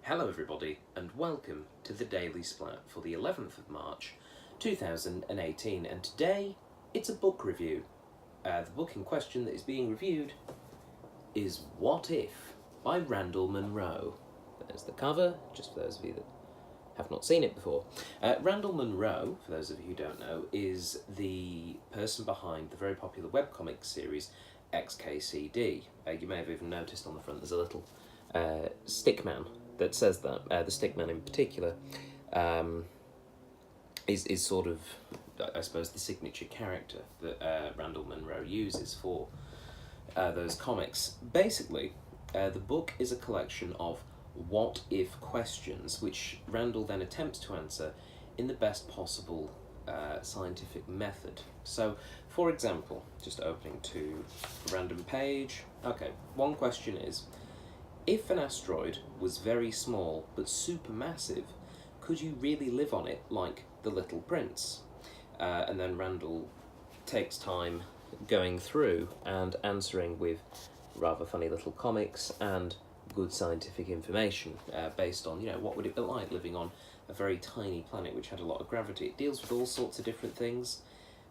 Hello everybody and welcome to the Daily Splat for the 11th of March 2018, and today it's a book review. The book in question that is being reviewed is What If by Randall Munroe. There's the cover, just for those of you that have not seen it before. Randall Munroe, for those of you who don't know, is the person behind the very popular webcomic series XKCD. You may have even noticed on the front there's a little stickman that says that. The stickman in particular is sort of, I suppose, the signature character that Randall Munroe uses for those comics. Basically, the book is a collection of what-if questions, which Randall then attempts to answer in the best possible scientific method. So, for example, just opening to a random page. Okay, one question is, if an asteroid was very small but supermassive, could you really live on it like the Little Prince? And then Randall takes time going through and answering with rather funny little comics and good scientific information based on, what would it be like living on a very tiny planet which had a lot of gravity. It deals with all sorts of different things.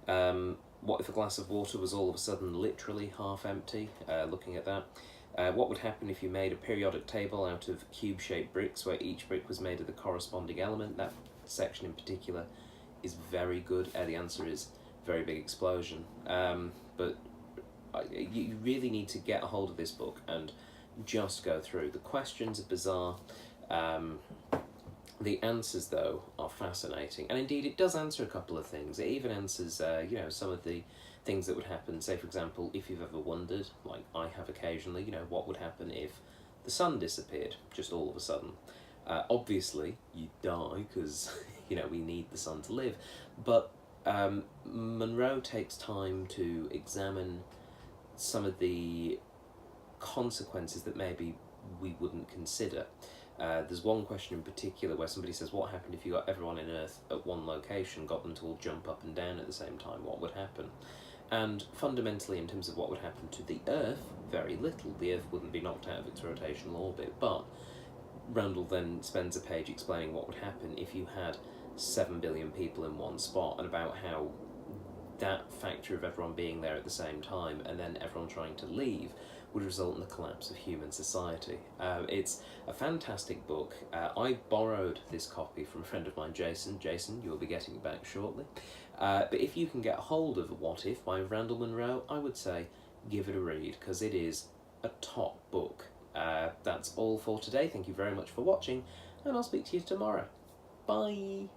What if a glass of water was all of a sudden literally half empty? Looking at that. What would happen if you made a periodic table out of cube-shaped bricks where each brick was made of the corresponding element? That section in particular is very good. The answer is very big explosion. But you really need to get a hold of this book and just go through. The questions are bizarre. The answers, though, are fascinating. And indeed, it does answer a couple of things. It even answers, some of the things that would happen. Say, for example, if you've ever wondered, like I have occasionally, what would happen if the sun disappeared just all of a sudden? Obviously, you'd die because, we need the sun to live. But Munroe takes time to examine some of the consequences that maybe we wouldn't consider. There's one question in particular where somebody says, what happened if you got everyone in Earth at one location, got them to all jump up and down at the same time? What would happen? And fundamentally, in terms of what would happen to the Earth, very little. The Earth wouldn't be knocked out of its rotational orbit. But Randall then spends a page explaining what would happen if you had 7 billion people in one spot, and about how that factor of everyone being there at the same time and then everyone trying to leave would result in the collapse of human society. It's a fantastic book. I borrowed this copy from a friend of mine, Jason. Jason, you'll be getting it back shortly. But if you can get hold of What If by Randall Munroe, I would say give it a read, because it is a top book. That's all for today. Thank you very much for watching, and I'll speak to you tomorrow. Bye!